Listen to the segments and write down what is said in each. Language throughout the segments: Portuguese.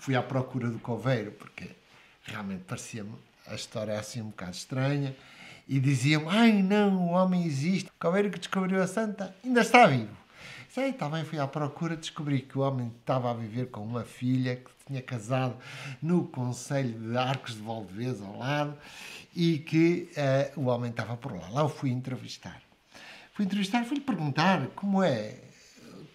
fui à procura do coveiro, porque realmente parecia-me a história assim um bocado estranha, e diziam, ai não, o homem existe, o coveiro que descobriu a santa ainda está vivo. Sei, também fui à procura, descobri que o homem estava a viver com uma filha que tinha casado no Conselho de Arcos de Valdevez, ao lado, e que o homem estava por lá. Lá eu fui entrevistar. Fui-lhe perguntar como é.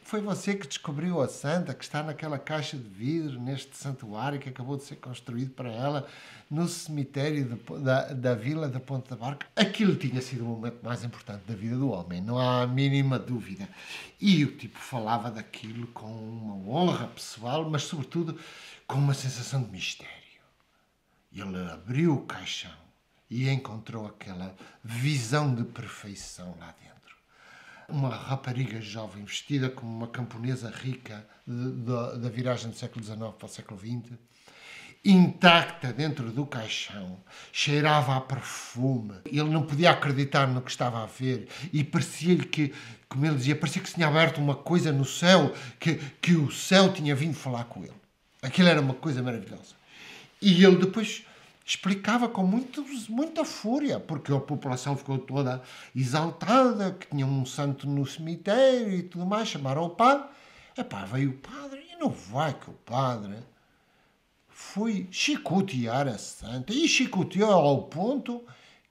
Foi você que descobriu a santa que está naquela caixa de vidro, neste santuário que acabou de ser construído para ela, no cemitério da vila da Ponta da Barca. Aquilo tinha sido o momento mais importante da vida do homem, não há a mínima dúvida. E o tipo falava daquilo com uma honra pessoal, mas sobretudo com uma sensação de mistério. Ele abriu o caixão e encontrou aquela visão de perfeição lá dentro. Uma rapariga jovem, vestida como uma camponesa rica da viragem do século XIX para o século XX, intacta dentro do caixão, cheirava a perfume. Ele não podia acreditar no que estava a ver e parecia-lhe que, como ele dizia, parecia que se tinha aberto uma coisa no céu, que o céu tinha vindo falar com ele. Aquilo era uma coisa maravilhosa. E ele depois explicava com muita fúria, porque a população ficou toda exaltada, que tinha um santo no cemitério e tudo mais, chamaram o padre. Epá, veio o padre, e não vai que o padre foi chicotear a santa, e chicoteou ao ponto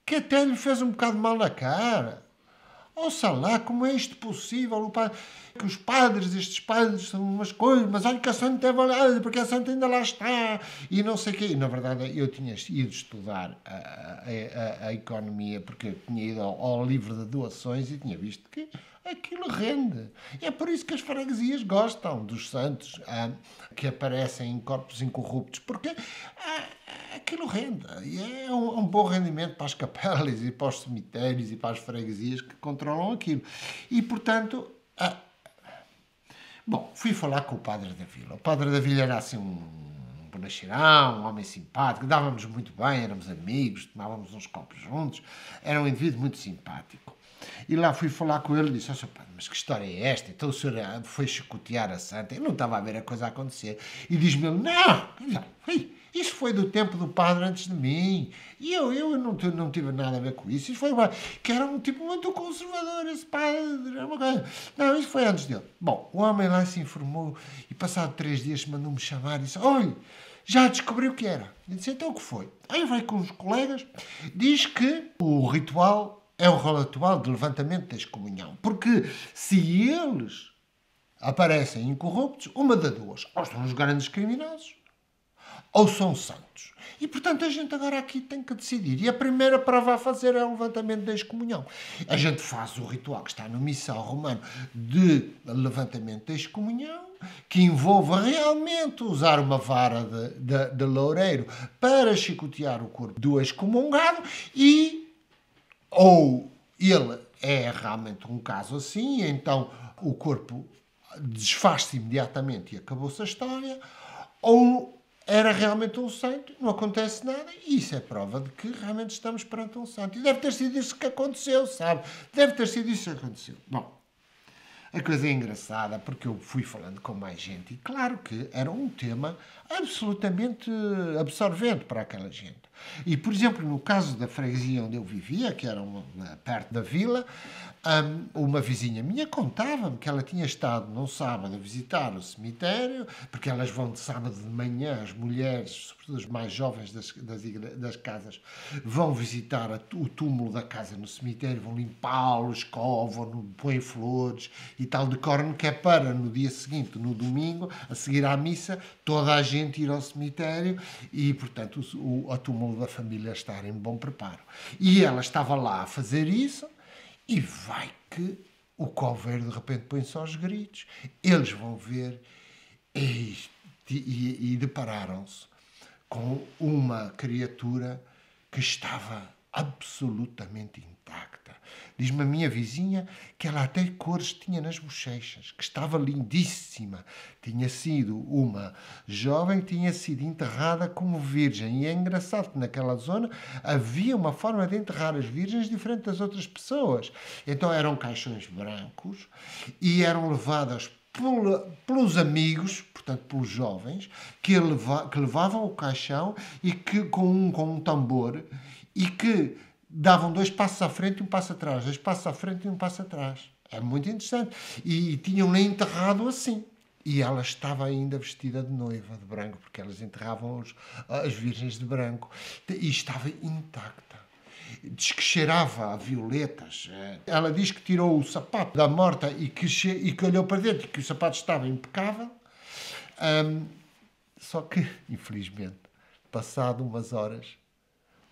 que até lhe fez um bocado mal na cara. Ouça lá, como é isto possível? O padre, que os padres, estes padres são umas coisas, mas olha que a santa é valada, porque a santa ainda lá está, e não sei o quê. E, na verdade, eu tinha ido estudar a economia, porque eu tinha ido ao livro de doações e tinha visto que aquilo rende. E é por isso que as freguesias gostam dos santos que aparecem em corpos incorruptos, porque aquilo rende. E é um bom rendimento para as capelas e para os cemitérios e para as freguesias que controlam aquilo. E, portanto, bom, fui falar com o padre da vila. O padre da vila era assim um bonacheirão, um homem simpático, dávamos muito bem, éramos amigos, tomávamos uns copos juntos, era um indivíduo muito simpático. E lá fui falar com ele e disse, Sr. Padre, mas que história é esta? Então o senhor foi chicotear a santa? Eu não estava a ver a coisa a acontecer. E diz-me ele, não, isso foi do tempo do padre antes de mim. E eu não tive nada a ver com isso. Isso foi que era um tipo muito conservador, esse padre. Não, isso foi antes dele. Bom, o homem lá se informou e passado 3 dias mandou-me chamar e disse, olha, já descobri o que era. Eu disse, então o que foi? Aí vai com os colegas, diz que o ritual é o ritual de levantamento da excomunhão. Porque se eles aparecem incorruptos, uma das duas, ou são os grandes criminosos, ou são santos. E, portanto, a gente agora aqui tem que decidir. E a primeira prova a fazer é o levantamento da excomunhão. A gente faz o ritual que está no missal romano de levantamento da excomunhão, que envolve realmente usar uma vara de loureiro para chicotear o corpo do excomungado ou ele é realmente um caso assim, então o corpo desfaz-se imediatamente e acabou-se a história, ou era realmente um santo, não acontece nada, e isso é prova de que realmente estamos perante um santo. E deve ter sido isso que aconteceu, sabe? Deve ter sido isso que aconteceu. Bom, a coisa é engraçada porque eu fui falando com mais gente e claro que era um tema absolutamente absorvente para aquela gente. E, por exemplo, no caso da freguesia onde eu vivia, que era perto da vila, uma vizinha minha contava-me que ela tinha estado num sábado a visitar o cemitério, porque elas vão de sábado de manhã, as mulheres, sobretudo as mais jovens das casas, vão visitar o túmulo da casa no cemitério, vão limpá-lo, escovam, põem flores e tal, decoram, que é para no dia seguinte, no domingo, a seguir à missa, toda a gente ir ao cemitério e, portanto, o túmulo da família estar em bom preparo. E ela estava lá a fazer isso e vai que o coveiro de repente põe-se aos gritos. Eles vão ver e depararam-se com uma criatura que estava absolutamente intacta. Diz-me a minha vizinha que ela até cores tinha nas bochechas, que estava lindíssima. Tinha sido uma jovem que tinha sido enterrada como virgem. E é engraçado que naquela zona havia uma forma de enterrar as virgens diferente das outras pessoas. Então eram caixões brancos e eram levadas pelos amigos, portanto pelos jovens, que levavam o caixão e que com um tambor e que davam 2 passos à frente e 1 passo atrás, 2 passos à frente e 1 passo atrás. É muito interessante. E tinham-na enterrado assim. E ela estava ainda vestida de noiva, de branco, porque elas enterravam as virgens de branco. E estava intacta. Diz que cheirava a violetas. Ela diz que tirou o sapato da morta e que olhou para dentro e que o sapato estava impecável. Só que, infelizmente, passado umas horas,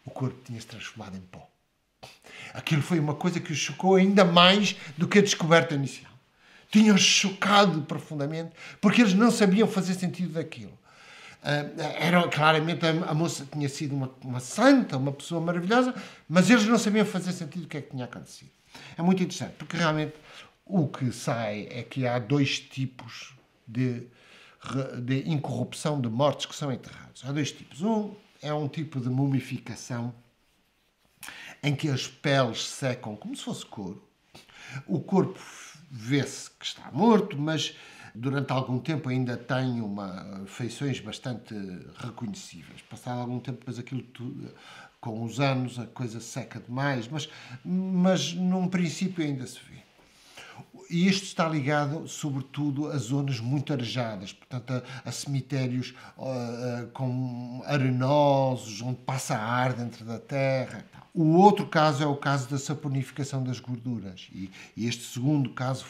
o corpo tinha-se transformado em pó. Aquilo foi uma coisa que os chocou ainda mais do que a descoberta inicial. Tinham-os chocado profundamente, porque eles não sabiam fazer sentido daquilo. Claramente a moça tinha sido uma santa, uma pessoa maravilhosa, mas eles não sabiam fazer sentido do que é que tinha acontecido. É muito interessante, porque realmente o que sai é que há 2 tipos de incorrupção de mortos que são enterrados. Há 2 tipos. Um é um tipo de mumificação em que as peles secam como se fosse couro. O corpo vê-se que está morto, mas durante algum tempo ainda tem feições bastante reconhecíveis. Passado algum tempo, depois aquilo tudo, com os anos, a coisa seca demais, mas num princípio ainda se vê. E isto está ligado, sobretudo, a zonas muito arejadas, portanto, a cemitérios com arenosos, onde passa ar dentro da terra. O outro caso é o caso da saponificação das gorduras. E este segundo caso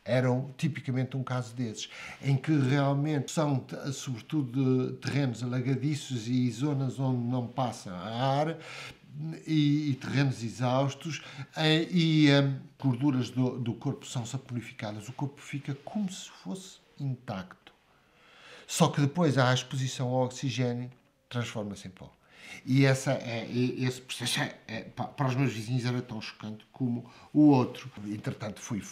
era tipicamente um caso desses, em que realmente são, sobretudo, terrenos alagadiços e zonas onde não passa ar, e terrenos exaustos, e gorduras do corpo são saponificadas. O corpo fica como se fosse intacto. Só que depois a exposição ao oxigênio transforma-se em pó. E esse processo para os meus vizinhos era tão chocante como o outro. Entretanto, fui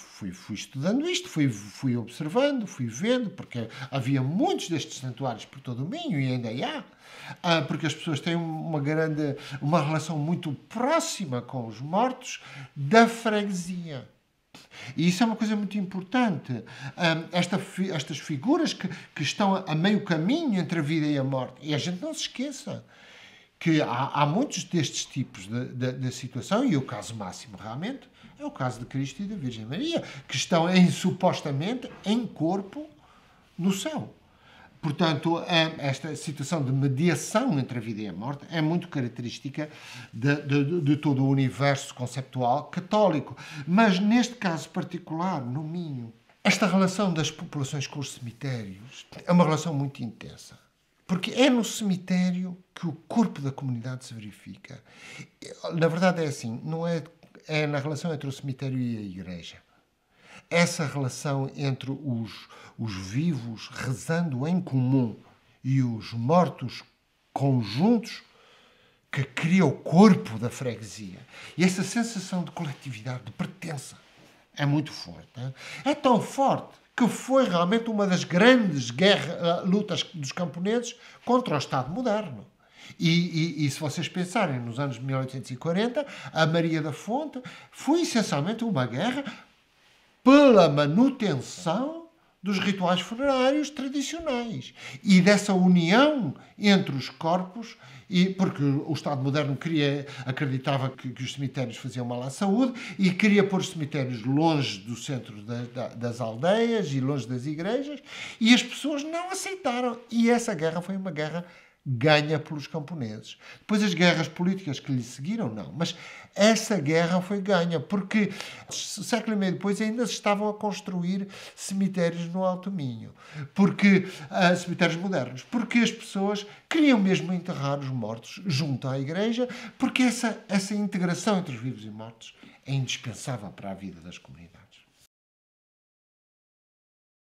estudando isto, fui observando, fui vendo, porque havia muitos destes santuários por todo o Minho e ainda há, porque as pessoas têm uma relação muito próxima com os mortos da freguesia. E isso é uma coisa muito importante. Estas figuras que estão a meio caminho entre a vida e a morte. E a gente não se esqueça que há muitos destes tipos de situação, e o caso máximo realmente é o caso de Cristo e da Virgem Maria, que estão supostamente em corpo no céu. Portanto, esta situação de mediação entre a vida e a morte é muito característica de todo o universo conceptual católico. Mas, neste caso particular, no Minho, esta relação das populações com os cemitérios é uma relação muito intensa. Porque é no cemitério que o corpo da comunidade se verifica. Na verdade é assim, não é na relação entre o cemitério e a igreja. Essa relação entre os vivos rezando em comum e os mortos conjuntos que cria o corpo da freguesia. E essa sensação de coletividade, de pertença, é muito forte. É tão forte que foi realmente uma das grandes lutas dos camponeses contra o Estado moderno. E se vocês pensarem nos anos 1840, a Maria da Fonte foi essencialmente uma guerra pela manutenção dos rituais funerários tradicionais e dessa união entre os corpos, porque o Estado moderno acreditava que os cemitérios faziam mal à saúde e queria pôr os cemitérios longe do centro das aldeias e longe das igrejas, e as pessoas não aceitaram. E essa guerra foi uma guerra ganha pelos camponeses. Depois as guerras políticas que lhe seguiram, não. Mas essa guerra foi ganha, porque século e meio depois ainda se estavam a construir cemitérios no Alto Minho. Cemitérios modernos. Porque as pessoas queriam mesmo enterrar os mortos junto à igreja, porque essa integração entre os vivos e mortos é indispensável para a vida das comunidades.